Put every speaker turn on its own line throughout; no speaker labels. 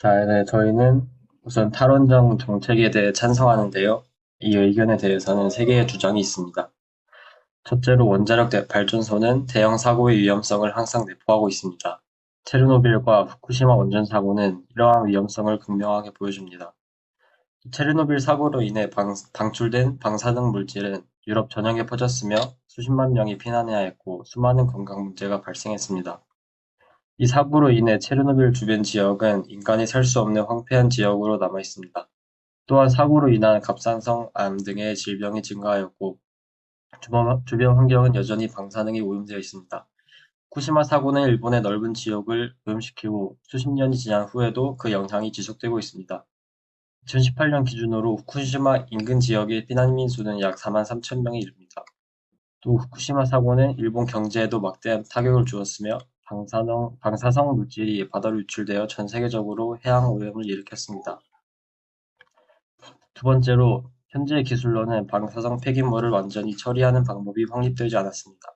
네, 저희는 우선 탈원전 정책에 대해 찬성하는데요. 이 의견에 대해서는 세 개의 주장이 있습니다. 첫째로 원자력 발전소는 대형 사고의 위험성을 항상 내포하고 있습니다. 체르노빌과 후쿠시마 원전 사고는 이러한 위험성을 극명하게 보여줍니다. 체르노빌 사고로 인해 방출된 방사능 물질은 유럽 전역에 퍼졌으며 수십만 명이 피난해야 했고 수많은 건강 문제가 발생했습니다. 이 사고로 인해 체르노빌 주변 지역은 인간이 살 수 없는 황폐한 지역으로 남아 있습니다. 또한 사고로 인한 갑상선 암 등의 질병이 증가하였고 주변 환경은 여전히 방사능이 오염되어 있습니다. 후쿠시마 사고는 일본의 넓은 지역을 오염시키고 수십 년이 지난 후에도 그 영향이 지속되고 있습니다. 2018년 기준으로 후쿠시마 인근 지역의 피난민 수는 약 4만 3천 명에 이릅니다. 또 후쿠시마 사고는 일본 경제에도 막대한 타격을 주었으며 방사성 물질이 바다로 유출되어 전 세계적으로 해양 오염을 일으켰습니다. 두 번째로, 현재의 기술로는 방사성 폐기물을 완전히 처리하는 방법이 확립되지 않았습니다.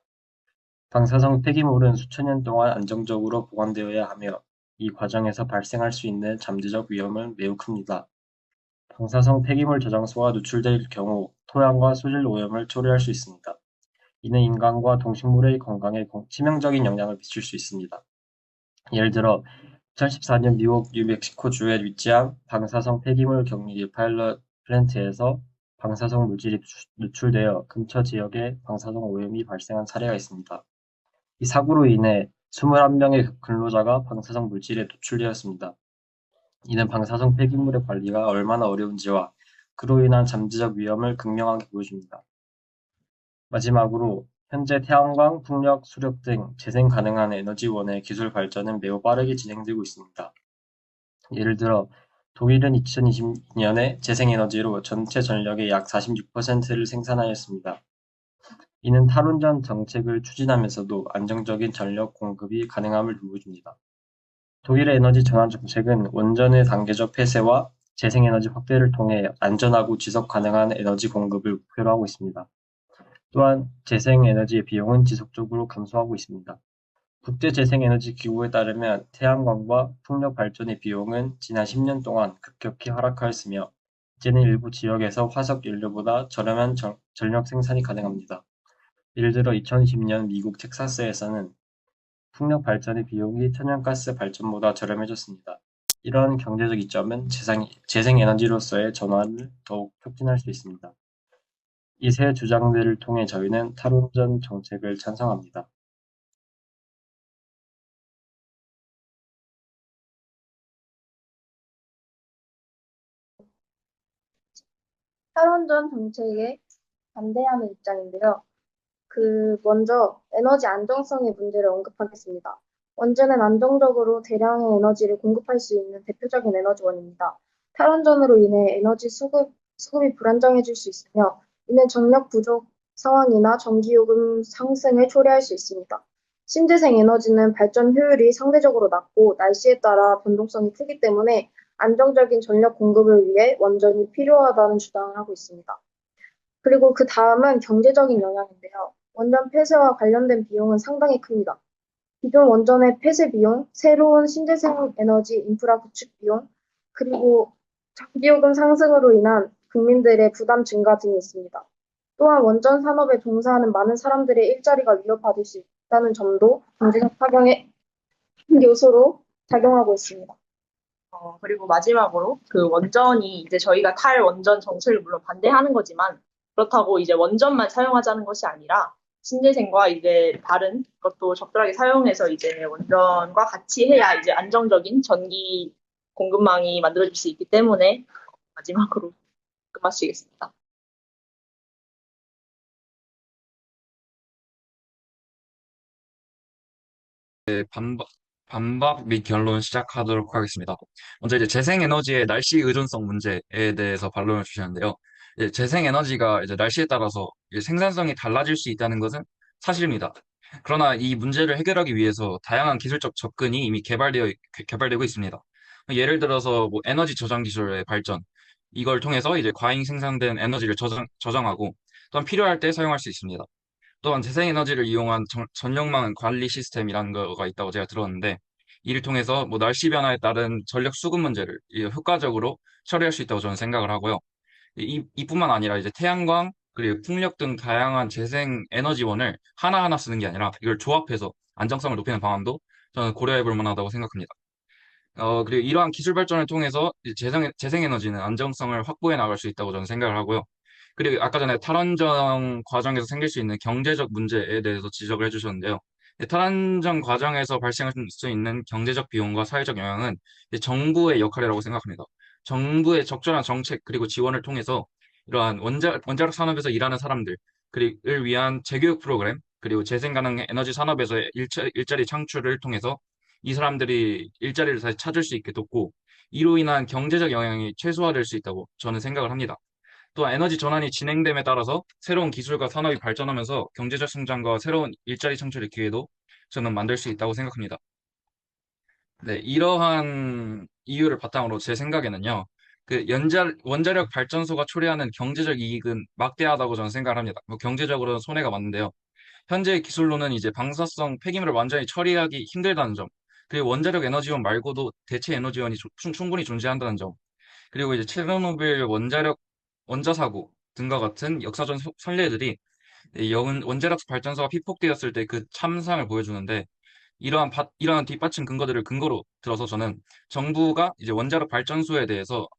방사성 폐기물은 수천 년 동안 안정적으로 보관되어야 하며 이 과정에서 발생할 수 있는 잠재적 위험은 매우 큽니다. 방사성 폐기물 저장소가 누출될 경우 토양과 수질 오염을 초래할 수 있습니다. 이는 인간과 동식물의 건강에 치명적인 영향을 미칠 수 있습니다. 예를 들어 2014년 미국 뉴멕시코주에 위치한 방사성 폐기물 격리 파일럿 플랜트에서 방사성 물질이 누출되어 근처 지역에 방사성 오염이 발생한 사례가 있습니다. 이 사고로 인해 21명의 근로자가 방사성 물질에 노출되었습니다. 이는 방사성 폐기물의 관리가 얼마나 어려운지와 그로 인한 잠재적 위험을 극명하게 보여줍니다. 마지막으로, 현재 태양광, 풍력, 수력 등 재생 가능한 에너지원의 기술 발전은 매우 빠르게 진행되고 있습니다. 예를 들어, 독일은 2020년에 재생에너지로 전체 전력의 약 46%를 생산하였습니다. 이는 탈원전 정책을 추진하면서도 안정적인 전력 공급이 가능함을 보여줍니다. 독일의 에너지 전환 정책은 원전의 단계적 폐쇄와 재생에너지 확대를 통해 안전하고 지속 가능한 에너지 공급을 목표로 하고 있습니다. 또한 재생에너지의 비용은 지속적으로 감소하고 있습니다. 국제재생에너지기구에 따르면 태양광과 풍력 발전의 비용은 지난 10년 동안 급격히 하락하였으며 이제는 일부 지역에서 화석 연료보다 저렴한 전력 생산이 가능합니다. 예를 들어 2020년 미국 텍사스에서는 풍력 발전의 비용이 천연가스 발전보다 저렴해졌습니다. 이러한 경제적 이점은 재생에너지로서의 전환을 더욱 촉진할 수 있습니다. 이 세 주장들을 통해 저희는 탈원전 정책을 찬성합니다.
탈원전 정책에 반대하는 입장인데요. 먼저 에너지 안정성의 문제를 언급하겠습니다. 원전은 안정적으로 대량의 에너지를 공급할 수 있는 대표적인 에너지원입니다. 탈원전으로 인해 수급이 불안정해질 수 있으며, 이는 전력 부족 상황이나 전기요금 상승을 초래할 수 있습니다. 신재생 에너지는 발전 효율이 상대적으로 낮고 날씨에 따라 변동성이 크기 때문에 안정적인 전력 공급을 위해 원전이 필요하다는 주장을 하고 있습니다. 그리고 그 다음은 경제적인 영향인데요. 원전 폐쇄와 관련된 비용은 상당히 큽니다. 기존 원전의 폐쇄 비용, 새로운 신재생 에너지 인프라 구축 비용, 그리고 전기요금 상승으로 인한 국민들의 부담 증가 등이 있습니다. 또한 원전 산업에 종사하는 많은 사람들의 일자리가 위협받을 수 있다는 점도 경제적 타격의 요소로 작용하고 있습니다.
그리고 마지막으로 그 원전이 이제 저희가 탈 원전 정책을 물론 반대하는 거지만 그렇다고 이제 원전만 사용하자는 것이 아니라 신재생과 이제 다른 것도 적절하게 사용해서 이제 원전과 같이 해야 이제 안정적인 전기 공급망이 만들어질 수 있기 때문에 마지막으로 끝마치겠습니다.
네, 반박 및 결론 시작하도록 하겠습니다. 먼저 이제 재생에너지의 날씨 의존성 문제에 대해서 반론을 주셨는데요. 이제 재생에너지가 이제 날씨에 따라서 이제 생산성이 달라질 수 있다는 것은 사실입니다. 그러나 이 문제를 해결하기 위해서 다양한 기술적 접근이 이미 개발되고 있습니다. 예를 들어서 뭐 에너지 저장 기술의 발전, 이걸 통해서 이제 과잉 생산된 에너지를 저장하고 또한 필요할 때 사용할 수 있습니다. 또한 재생에너지를 이용한 전력망 관리 시스템이라는 거가 있다고 제가 들었는데 이를 통해서 뭐 날씨 변화에 따른 전력 수급 문제를 효과적으로 처리할 수 있다고 저는 생각을 하고요. 이뿐만 아니라 이제 태양광 그리고 풍력 등 다양한 재생 에너지원을 하나하나 쓰는 게 아니라 이걸 조합해서 안정성을 높이는 방안도 저는 고려해 볼 만하다고 생각합니다. 그리고 이러한 기술 발전을 통해서 이 재생에너지는 안정성을 확보해 나갈 수 있다고 저는 생각을 하고요. 그리고 아까 전에 탈원전 과정에서 생길 수 있는 경제적 문제에 대해서 지적을 해주셨는데요. 탈원전 과정에서 발생할 수 있는 경제적 비용과 사회적 영향은 이제 정부의 역할이라고 생각합니다. 정부의 적절한 정책 그리고 지원을 통해서 이러한 원자력 산업에서 일하는 사람들을 위한 재교육 프로그램 그리고 재생 가능 에너지 산업에서의 일자리 창출을 통해서 이 사람들이 일자리를 다시 찾을 수 있게 돕고 이로 인한 경제적 영향이 최소화될 수 있다고 저는 생각을 합니다. 또한 에너지 전환이 진행됨에 따라서 새로운 기술과 산업이 발전하면서 경제적 성장과 새로운 일자리 창출의 기회도 저는 만들 수 있다고 생각합니다. 네, 이러한 이유를 바탕으로 제 생각에는요, 원자력 발전소가 초래하는 경제적 이익은 막대하다고 저는 생각을 합니다. 뭐 경제적으로는 손해가 많은데요. 현재 기술로는 이제 방사성 폐기물을 완전히 처리하기 힘들다는 점, 그리고 원자력 에너지원 말고도 대체 에너지원이 충분히 존재한다는 점, 그리고 이제 체르노빌 원자 사고 등과 같은 역사적 선례들이 이 원자력 발전소가 피폭되었을 때 그 참상을 보여주는데 이러한 뒷받침 근거들을 근거로 들어서 저는 정부가 이제 원자력 발전소에 대해서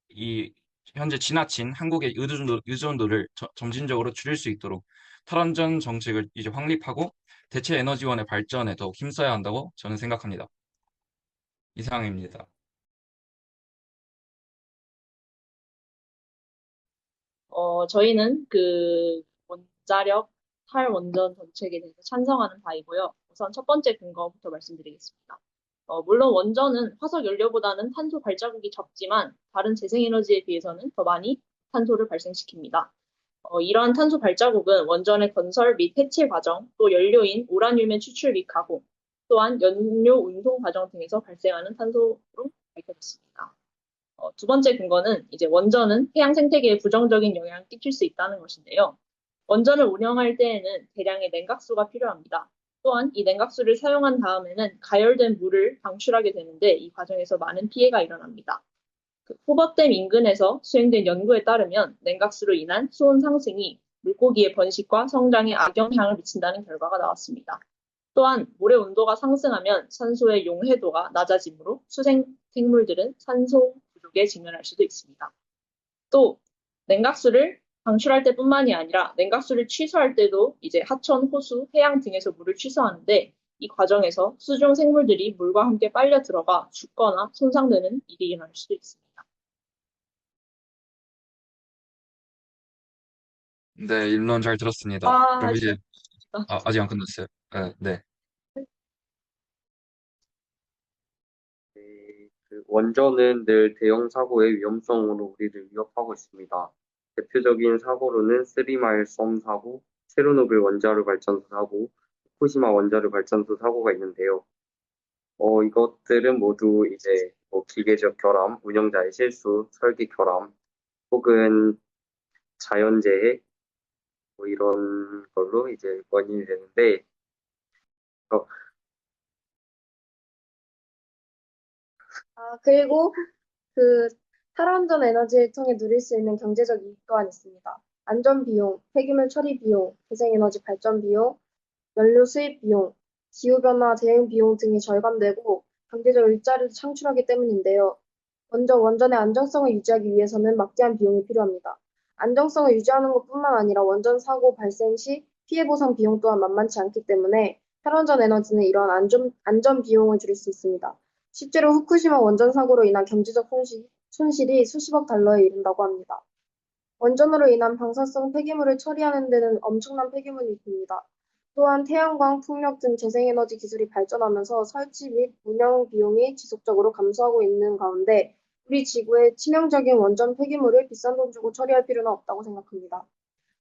이 현재 지나친 한국의 의존도를 점진적으로 줄일 수 있도록 탈원전 정책을 이제 확립하고 대체 에너지원의 발전에 더욱 힘써야 한다고 저는 생각합니다. 이상입니다.
저희는 그 원자력 탈원전 정책에 대해서 찬성하는 바이고요. 우선 첫 번째 근거부터 말씀드리겠습니다. 물론 원전은 화석 연료보다는 탄소 발자국이 적지만 다른 재생에너지에 비해서는 더 많이 탄소를 발생시킵니다. 이러한 탄소 발자국은 원전의 건설 및 해체 과정, 또 연료인 우라늄의 추출 및 가공, 또한 연료 운송 과정 등에서 발생하는 탄소로 밝혀졌습니다. 두 번째 근거는 이제 원전은 해양 생태계에 부정적인 영향을 끼칠 수 있다는 것인데요. 원전을 운영할 때에는 대량의 냉각수가 필요합니다. 또한 이 냉각수를 사용한 다음에는 가열된 물을 방출하게 되는데 이 과정에서 많은 피해가 일어납니다. 호버댐 인근에서 수행된 연구에 따르면 냉각수로 인한 수온 상승이 물고기의 번식과 성장에 악영향을 미친다는 결과가 나왔습니다. 또한 물의 온도가 상승하면 산소의 용해도가 낮아지므로 수생 생물들은 산소 부족에 직면할 수도 있습니다. 또 냉각수를 방출할 때뿐만이 아니라 냉각수를 취소할 때도 이제 하천, 호수, 해양 등에서 물을 취소하는데 이 과정에서 수중 생물들이 물과 함께 빨려 들어가 죽거나 손상되는 일이 일어날 수도 있습니다.
네, 일론 잘 들었습니다.
아,
그럼 이제
진짜.
아직 안 끝났어요. 네.
네, 그 원전은 늘 대형 사고의 위험성으로 우리를 위협하고 있습니다. 대표적인 사고로는 쓰리마일 섬 사고, 체르노빌 원자력 발전소 사고, 후쿠시마 원자력 발전소 사고가 있는데요. 이것들은 모두 이제 뭐 기계적 결함, 운영자의 실수, 설계 결함, 혹은 자연재해, 뭐 이런 걸로 이제 원인이 되는데, 어,
그리고 그 탈원전 에너지를 통해 누릴 수 있는 경제적 이익 또한 있습니다. 안전 비용, 폐기물 처리 비용, 재생에너지 발전 비용, 연료 수입 비용, 기후변화 대응 비용 등이 절감되고 경제적 일자리를 창출하기 때문인데요. 먼저 원전의 안정성을 유지하기 위해서는 막대한 비용이 필요합니다. 안정성을 유지하는 것뿐만 아니라 원전 사고 발생 시 피해 보상 비용 또한 만만치 않기 때문에 탈원전 에너지는 이러한 안전 비용을 줄일 수 있습니다. 실제로 후쿠시마 원전 사고로 인한 경제적 손실이 수십억 달러에 이른다고 합니다. 원전으로 인한 방사성 폐기물을 처리하는 데는 엄청난 폐기물이 듭니다. 또한 태양광, 풍력 등 재생에너지 기술이 발전하면서 설치 및 운영 비용이 지속적으로 감소하고 있는 가운데 우리 지구의 치명적인 원전 폐기물을 비싼 돈 주고 처리할 필요는 없다고 생각합니다.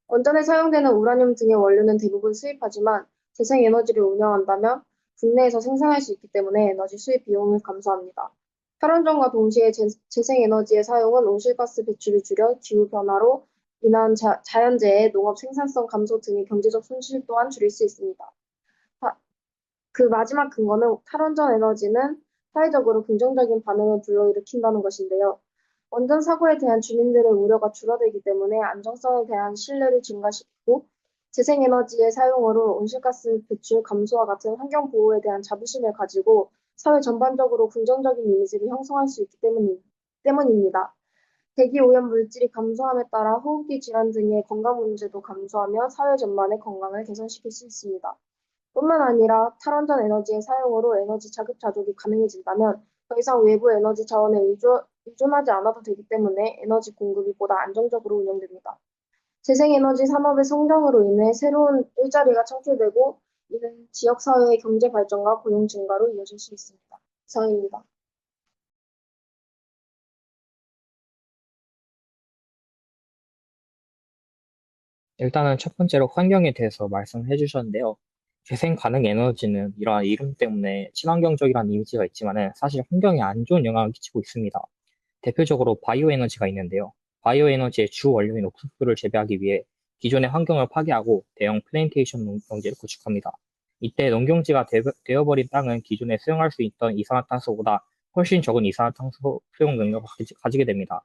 원전에 사용되는 우라늄 등의 원료는 대부분 수입하지만 재생에너지를 운영한다면 국내에서 생산할 수 있기 때문에 에너지 수입 비용을 감소합니다. 탈원전과 동시에 재생에너지의 사용은 온실가스 배출을 줄여 기후변화로 인한 자연재해, 농업 생산성 감소 등의 경제적 손실 또한 줄일 수 있습니다. 그 마지막 근거는 탈원전 에너지는 사회적으로 긍정적인 반응을 불러일으킨다는 것인데요. 원전 사고에 대한 주민들의 우려가 줄어들기 때문에 안정성에 대한 신뢰를 증가시키고 재생에너지의 사용으로 온실가스 배출 감소와 같은 환경 보호에 대한 자부심을 가지고 사회 전반적으로 긍정적인 이미지를 형성할 수 있기 때문입니다. 대기 오염 물질이 감소함에 따라 호흡기 질환 등의 건강 문제도 감소하며 사회 전반의 건강을 개선시킬 수 있습니다. 뿐만 아니라 탈원전 에너지의 사용으로 에너지 자급자족이 가능해진다면 더 이상 외부 에너지 자원에 의존하지 않아도 되기 때문에 에너지 공급이 보다 안정적으로 운영됩니다. 재생에너지 산업의 성장으로 인해 새로운 일자리가 창출되고 이는 지역사회의 경제 발전과 고용 증가로 이어질 수 있습니다. 이상입니다.
일단은 첫 번째로 환경에 대해서 말씀해 주셨는데요. 재생 가능 에너지는 이러한 이름 때문에 친환경적이라는 이미지가 있지만은 사실 환경에 안 좋은 영향을 끼치고 있습니다. 대표적으로 바이오 에너지가 있는데요. 바이오 에너지의 주 원료인 옥수수를 재배하기 위해 기존의 환경을 파괴하고 대형 플랜테이션 농지를 구축합니다. 이때 농경지가 되어버린 땅은 기존에 수용할 수 있던 이산화탄소보다 훨씬 적은 이산화탄소 수용 능력을 가지게 됩니다.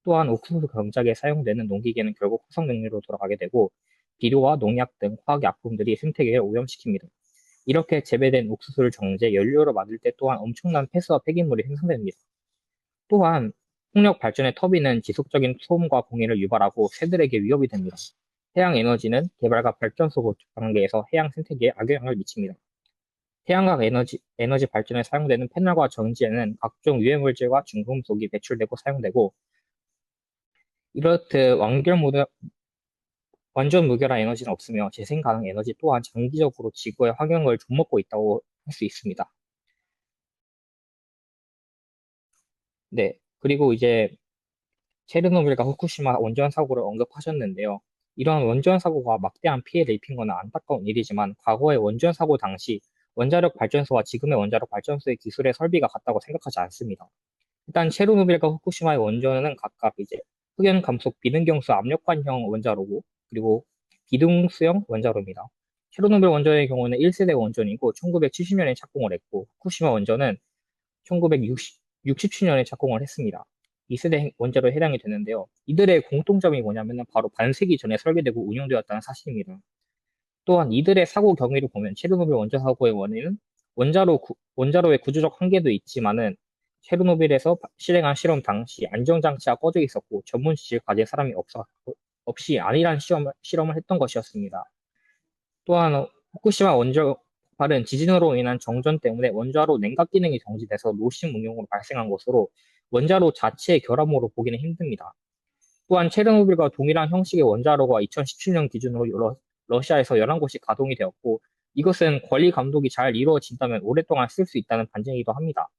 또한 옥수수 경작에 사용되는 농기계는 결국 화석능률로 돌아가게 되고 비료와 농약 등 화학약품들이 생태계를 오염시킵니다. 이렇게 재배된 옥수수를 정제, 연료로 만들 때 또한 엄청난 폐수와 폐기물이 생성됩니다. 또한 풍력 발전의 터빈은 지속적인 소음과 공해를 유발하고 새들에게 위협이 됩니다. 해양 에너지는 개발과 발전소 관계에서 해양 생태계에 악영향을 미칩니다. 태양광 에너지 발전에 사용되는 패널과 전지에는 각종 유해물질과 중금속이 배출되고 사용되고 이렇듯 완전 무결한 에너지는 없으며 재생 가능 에너지 또한 장기적으로 지구의 환경을 좀먹고 있다고 할 수 있습니다. 네. 그리고 이제 체르노빌과 후쿠시마 원전 사고를 언급하셨는데요. 이러한 원전 사고가 막대한 피해를 입힌 건 안타까운 일이지만 과거의 원전 사고 당시 원자력 발전소와 지금의 원자력 발전소의 기술의 설비가 같다고 생각하지 않습니다. 일단 체르노빌과 후쿠시마의 원전은 각각 이제 흑연 감속 비등경수 압력관형 원자로고 그리고 비등수형 원자로입니다. 체르노빌 원전의 경우는 1세대 원전이고 1970년에 착공을 했고 후쿠시마 원전은 1967년에 착공을 했습니다. 2세대 원자로에 해당이 되는데요. 이들의 공통점이 뭐냐면 바로 반세기 전에 설계되고 운영되었다는 사실입니다. 또한 이들의 사고 경위를 보면 체르노빌 원전 사고의 원인은 원자로의 구조적 한계도 있지만은 체르노빌에서 실행한 실험 당시 안정장치가 꺼져 있었고 전문 지식을 가진 사람이 없이 안일한 실험을 했던 것이었습니다. 또한 후쿠시마 원전 폭발은 지진으로 인한 정전 때문에 원자로 냉각 기능이 정지돼서 노심 응용으로 발생한 것으로 원자로 자체의 결함으로 보기는 힘듭니다. 또한 체르노빌과 동일한 형식의 원자로가 2017년 기준으로 러시아에서 11곳이 가동이 되었고 이것은 권리 감독이 잘 이루어진다면 오랫동안 쓸 수 있다는 반증이기도 합니다.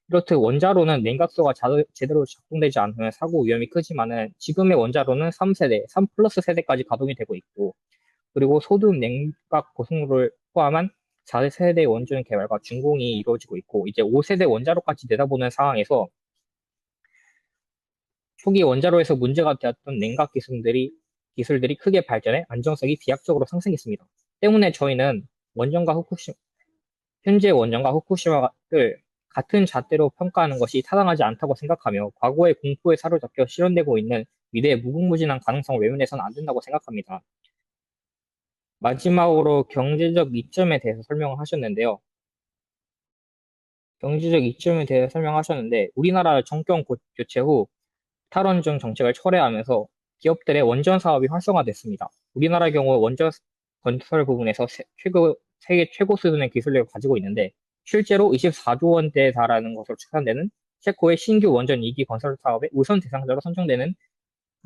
이렇듯 원자로는 냉각소가 제대로 작동되지 않으면 사고 위험이 크지만은 지금의 원자로는 3세대, 3 플러스 세대까지 가동이 되고 있고 그리고 소듐 냉각 고속炉를 포함한 4세대 원전 개발과 준공이 이루어지고 있고 이제 5세대 원자로까지 내다보는 상황에서 초기 원자로에서 문제가 되었던 냉각 기술들이 크게 발전해 안정성이 비약적으로 상승했습니다. 때문에 저희는 현재 원전과 후쿠시마를 같은 잣대로 평가하는 것이 타당하지 않다고 생각하며 과거의 공포에 사로잡혀 실현되고 있는 미래의 무궁무진한 가능성을 외면해서는 안 된다고 생각합니다. 마지막으로 경제적 이점에 대해서 설명을 하셨는데요. 경제적 이점에 대해 설명하셨는데 우리나라 정권 교체 후 탈원전 정책을 철회하면서 기업들의 원전 사업이 활성화됐습니다. 우리나라의 경우 원전 건설 부분에서 세계 최고 수준의 기술력을 가지고 있는데 실제로 24조 원대에 달하는 것으로 추산되는 체코의 신규 원전 2기 건설 사업의 우선 대상자로 선정되는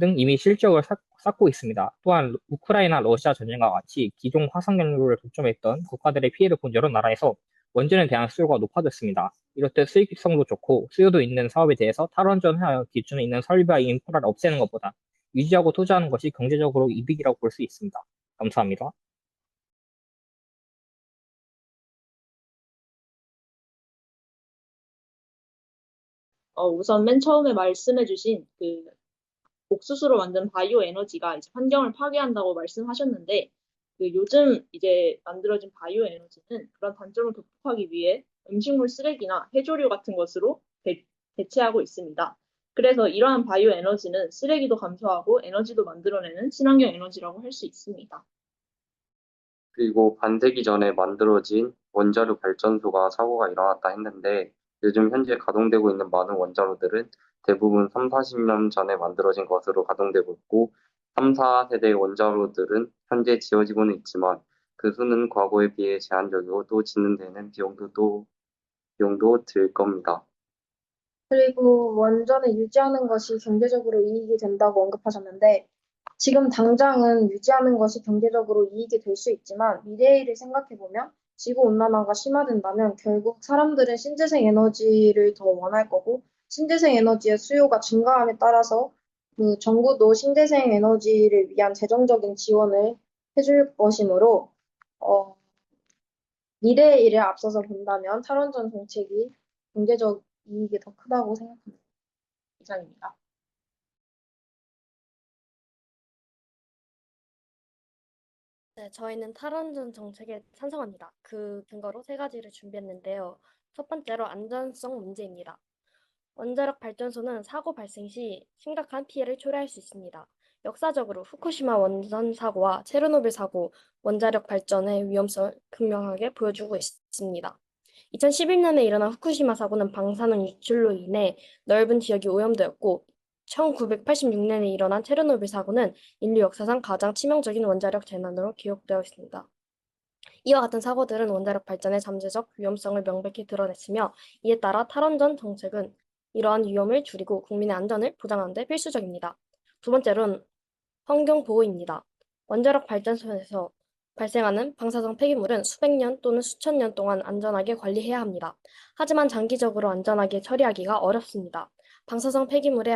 등 이미 실적을 쌓고 있습니다. 또한 우크라이나 러시아 전쟁과 같이 기존 화석연료를 독점했던 국가들의 피해를 본 여러 나라에서 원전에 대한 수요가 높아졌습니다. 이렇듯 수익성도 좋고 수요도 있는 사업에 대해서 탈원전 기준에 있는 설비와 인프라를 없애는 것보다 유지하고 투자하는 것이 경제적으로 이득이라고 볼 수 있습니다. 감사합니다.
우선 맨 처음에 말씀해주신 옥수수로 만든 바이오 에너지가 이제 환경을 파괴한다고 말씀하셨는데, 요즘 이제 만들어진 바이오 에너지는 그런 단점을 극복하기 위해 음식물 쓰레기나 해조류 같은 것으로 대체하고 있습니다. 그래서 이러한 바이오 에너지는 쓰레기도 감소하고 에너지도 만들어내는 친환경 에너지라고 할 수 있습니다.
그리고 반세기 전에 만들어진 원자력 발전소가 사고가 일어났다 했는데 요즘 현재 가동되고 있는 많은 원자로들은 대부분 3, 40년 전에 만들어진 것으로 가동되고 있고 3, 4세대 원자로들은 현재 지어지고는 있지만 그 수는 과거에 비해 제한적이고 또 짓는 데는 비용도 들 겁니다.
그리고 원전을 유지하는 것이 경제적으로 이익이 된다고 언급하셨는데, 지금 당장은 유지하는 것이 경제적으로 이익이 될 수 있지만, 미래의 일을 생각해보면, 지구온난화가 심화된다면 결국 사람들은 신재생 에너지를 더 원할 거고, 신재생 에너지의 수요가 증가함에 따라서 그 정부도 신재생 에너지를 위한 재정적인 지원을 해줄 것이므로, 어, 미래의 일을 앞서서 본다면 탈원전 정책이 경제적 이익이 더 크다고 생각합니다.
이상입니다.
네, 저희는 탈원전 정책에 찬성합니다. 그 근거로 세 가지를 준비했는데요. 첫 번째로 안전성 문제입니다. 원자력 발전소는 사고 발생 시 심각한 피해를 초래할 수 있습니다. 역사적으로 후쿠시마 원전 사고와 체르노빌 사고, 원자력 발전의 위험성을 극명하게 보여주고 있습니다. 2011년에 일어난 후쿠시마 사고는 방사능 유출로 인해 넓은 지역이 오염되었고, 1986년에 일어난 체르노빌 사고는 인류 역사상 가장 치명적인 원자력 재난으로 기록되어 있습니다. 이와 같은 사고들은 원자력 발전의 잠재적 위험성을 명백히 드러냈으며, 이에 따라 탈원전 정책은 이러한 위험을 줄이고 국민의 안전을 보장하는 데 필수적입니다. 두 번째로는 환경보호입니다. 원자력 발전소에서 발생하는 방사성 폐기물은 수백 년 또는 수천 년 동안 안전하게 관리해야 합니다. 하지만 장기적으로 안전하게 처리하기가 어렵습니다. 방사성 폐기물의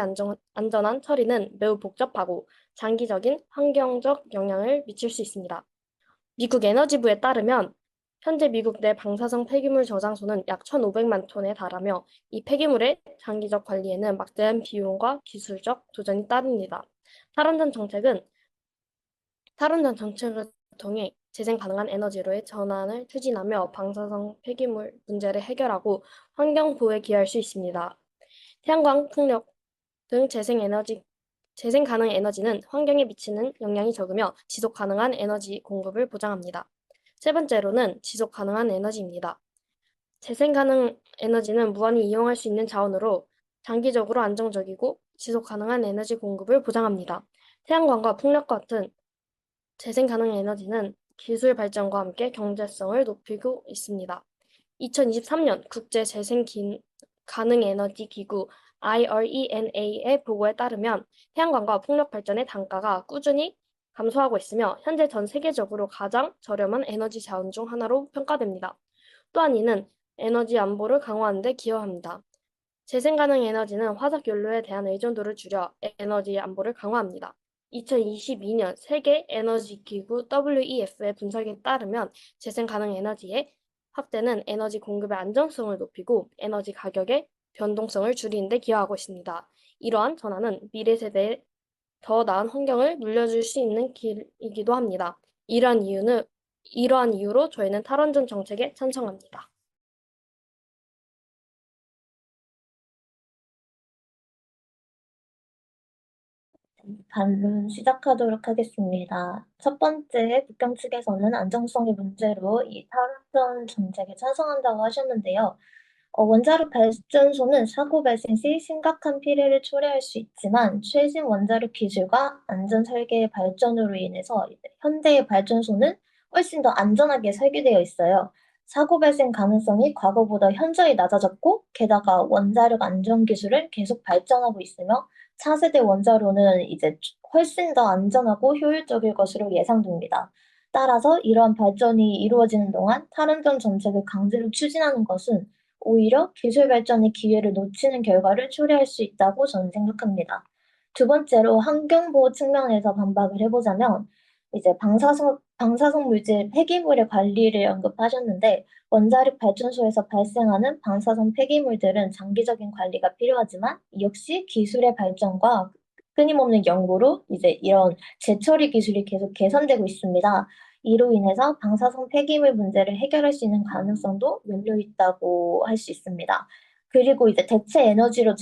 안전한 처리는 매우 복잡하고 장기적인 환경적 영향을 미칠 수 있습니다. 미국 에너지부에 따르면 현재 미국 내 방사성 폐기물 저장소는 약 1,500만 톤에 달하며 이 폐기물의 장기적 관리에는 막대한 비용과 기술적 도전이 따릅니다. 탈원전 정책을 통해 재생 가능한 에너지로의 전환을 추진하며 방사성 폐기물 문제를 해결하고 환경 보호에 기여할 수 있습니다. 태양광, 풍력 등 재생 가능 에너지는 환경에 미치는 영향이 적으며 지속 가능한 에너지 공급을 보장합니다. 세 번째로는 지속 가능한 에너지입니다. 재생 가능 에너지는 무한히 이용할 수 있는 자원으로 장기적으로 안정적이고 지속 가능한 에너지 공급을 보장합니다. 태양광과 풍력 같은 재생 가능 에너지는 기술 발전과 함께 경제성을 높이고 있습니다. 2023년 국제 재생 가능 에너지 기구 IRENA의 보고에 따르면 태양광과 풍력 발전의 단가가 꾸준히 감소하고 있으며 현재 전 세계적으로 가장 저렴한 에너지 자원 중 하나로 평가됩니다. 또한 이는 에너지 안보를 강화하는 데 기여합니다. 재생 가능 에너지는 화석 연료에 대한 의존도를 줄여 에너지 안보를 강화합니다. 2022년 세계 에너지 기구 WEF의 분석에 따르면 재생 가능 에너지의 확대는 에너지 공급의 안정성을 높이고 에너지 가격의 변동성을 줄이는 데 기여하고 있습니다. 이러한 전환은 미래 세대에 더 나은 환경을 물려줄 수 있는 길이기도 합니다. 이러한 이유로 저희는 탈원전 정책에 찬성합니다.
반론 시작하도록 하겠습니다. 첫 번째, 북경 측에서는 안정성의 문제로 이 탈원전 정책에 찬성한다고 하셨는데요. 원자력 발전소는 사고 발생 시 심각한 피해를 초래할 수 있지만 최신 원자력 기술과 안전 설계의 발전으로 인해서 현대의 발전소는 훨씬 더 안전하게 설계되어 있어요. 사고 발생 가능성이 과거보다 현저히 낮아졌고 게다가 원자력 안전 기술은 계속 발전하고 있으며 차세대 원자로는 이제 훨씬 더 안전하고 효율적일 것으로 예상됩니다. 따라서 이러한 발전이 이루어지는 동안 탈원전 정책을 강제로 추진하는 것은 오히려 기술 발전의 기회를 놓치는 결과를 초래할 수 있다고 저는 생각합니다. 두 번째로 환경보호 측면에서 반박을 해보자면 이제 방사성 물질 폐기물의 관리를 언급하셨는데 원자력 발전소에서 발생하는 방사성 폐기물들은 장기적인 관리가 필요하지만 역시 기술의 발전과 끊임없는 연구로 이제 이런 재처리 기술이 계속 개선되고 있습니다. 이로 인해서 방사성 폐기물 문제를 해결할 수 있는 가능성도 열려 있다고 할 수 있습니다. 그리고 이제 대체 에너지로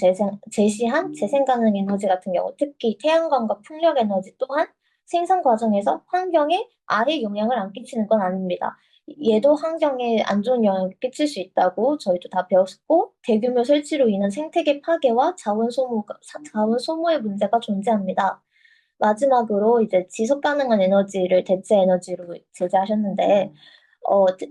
제시한 재생 가능 에너지 같은 경우, 특히 태양광과 풍력 에너지 또한 생산 과정에서 환경에 아예 영향을 안 끼치는 건 아닙니다. 얘도 환경에 안 좋은 영향을 끼칠 수 있다고 저희도 다 배웠고, 대규모 설치로 인한 생태계 파괴와 자원 소모의 문제가 존재합니다. 마지막으로 이제 지속 가능한 에너지를 대체 에너지로 제시하셨는데,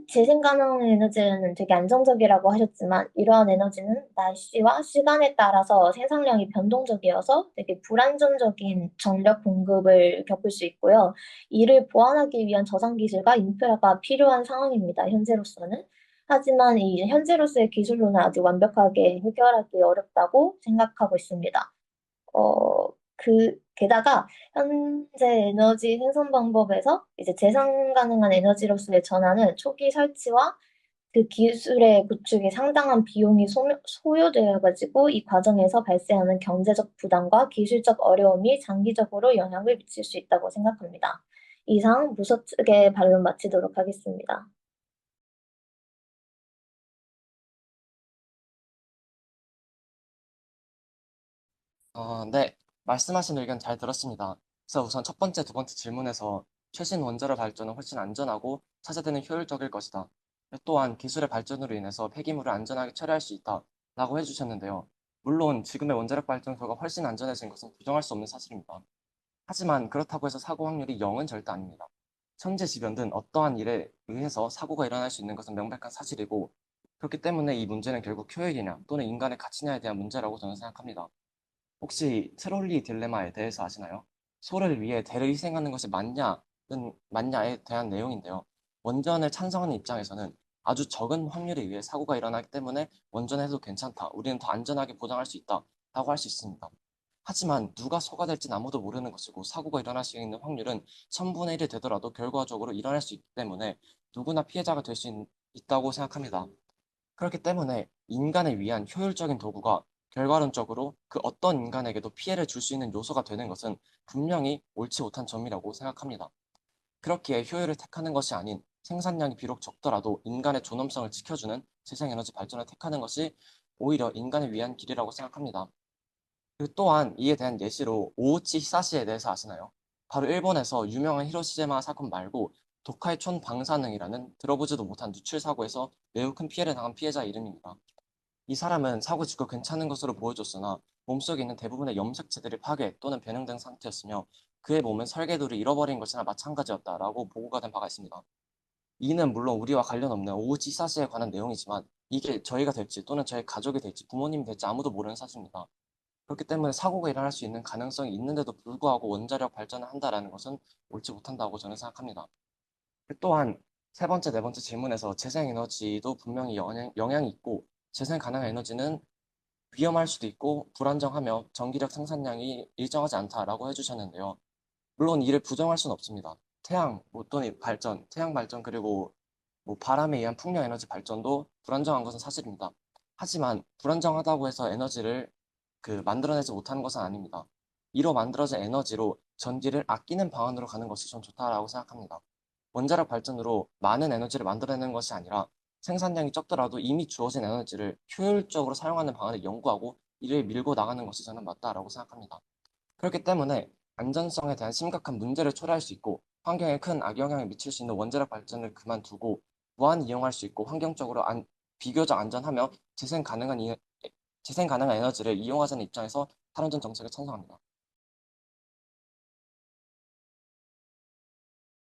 재생 가능 에너지는 되게 안정적이라고 하셨지만, 이러한 에너지는 날씨와 시간에 따라서 생산량이 변동적이어서 되게 불안정적인 전력 공급을 겪을 수 있고요. 이를 보완하기 위한 저장 기술과 인프라가 필요한 상황입니다, 현재로서는. 하지만 이 현재로서의 기술로는 아직 완벽하게 해결하기 어렵다고 생각하고 있습니다. 게다가 현재 에너지 생산 방법에서 이제 재생 가능한 에너지로서의 전환은 초기 설치와 그 기술의 구축에 상당한 비용이 소요되어가지고 이 과정에서 발생하는 경제적 부담과 기술적 어려움이 장기적으로 영향을 미칠 수 있다고 생각합니다. 이상 무소 측의 반론 마치도록 하겠습니다.
네. 말씀하신 의견 잘 들었습니다. 그래서 우선 첫 번째, 두 번째 질문에서 최신 원자력 발전은 훨씬 안전하고 차세대는 효율적일 것이다. 또한 기술의 발전으로 인해서 폐기물을 안전하게 처리할 수 있다라고 해주셨는데요. 물론 지금의 원자력 발전소가 훨씬 안전해진 것은 부정할 수 없는 사실입니다. 하지만 그렇다고 해서 사고 확률이 0은 절대 아닙니다. 천재지변든 어떠한 일에 의해서 사고가 일어날 수 있는 것은 명백한 사실이고, 그렇기 때문에 이 문제는 결국 효율이냐 또는 인간의 가치냐에 대한 문제라고 저는 생각합니다. 혹시 트롤리 딜레마에 대해서 아시나요? 소를 위해 대를 희생하는 것이 맞냐에 대한 내용인데요. 원전을 찬성하는 입장에서는 아주 적은 확률에 의해 사고가 일어나기 때문에 원전에도 괜찮다, 우리는 더 안전하게 보장할 수 있다 라고 할 수 있습니다. 하지만 누가 소가 될지는 아무도 모르는 것이고, 사고가 일어날 수 있는 확률은 1000분의 1이 되더라도 결과적으로 일어날 수 있기 때문에 누구나 피해자가 될 수 있다고 생각합니다. 그렇기 때문에 인간을 위한 효율적인 도구가 결과론적으로 그 어떤 인간에게도 피해를 줄 수 있는 요소가 되는 것은 분명히 옳지 못한 점이라고 생각합니다. 그렇기에 효율을 택하는 것이 아닌 생산량이 비록 적더라도 인간의 존엄성을 지켜주는 재생에너지 발전을 택하는 것이 오히려 인간을 위한 길이라고 생각합니다. 그리고 또한 이에 대한 예시로 오우치 히사시에 대해서 아시나요? 바로 일본에서 유명한 히로시마 사건 말고 도카이촌 방사능이라는 들어보지도 못한 누출 사고에서 매우 큰 피해를 당한 피해자 이름입니다. 이 사람은 사고 직후 괜찮은 것으로 보여줬으나 몸속에 있는 대부분의 염색체들이 파괴 또는 변형된 상태였으며, 그의 몸은 설계도를 잃어버린 것이나 마찬가지였다라고 보고가 된 바가 있습니다. 이는 물론 우리와 관련 없는 오우치 히사시에 관한 내용이지만, 이게 저희가 될지 또는 저희 가족이 될지 부모님이 될지 아무도 모르는 사실입니다. 그렇기 때문에 사고가 일어날 수 있는 가능성이 있는데도 불구하고 원자력 발전을 한다라는 것은 옳지 못한다고 저는 생각합니다. 또한 세 번째, 네 번째 질문에서 재생에너지도 분명히 영향이 있고, 재생 가능한 에너지는 위험할 수도 있고 불안정하며 전기력 생산량이 일정하지 않다라고 해주셨는데요. 물론 이를 부정할 수는 없습니다. 또는 태양 발전, 그리고 바람에 의한 풍력 에너지 발전도 불안정한 것은 사실입니다. 하지만 불안정하다고 해서 에너지를 만들어내지 못하는 것은 아닙니다. 이로 만들어진 에너지로 전기를 아끼는 방안으로 가는 것이 좀 좋다라고 생각합니다. 원자력 발전으로 많은 에너지를 만들어내는 것이 아니라 생산량이 적더라도 이미 주어진 에너지를 효율적으로 사용하는 방안을 연구하고 이를 밀고 나가는 것이 저는 맞다라고 생각합니다. 그렇기 때문에 안전성에 대한 심각한 문제를 초래할 수 있고 환경에 큰 악영향을 미칠 수 있는 원자력 발전을 그만두고 무한 이용할 수 있고 환경적으로 비교적 안전하며 재생 가능한 에너지를 이용하자는 입장에서 탈원전 정책을 찬성합니다.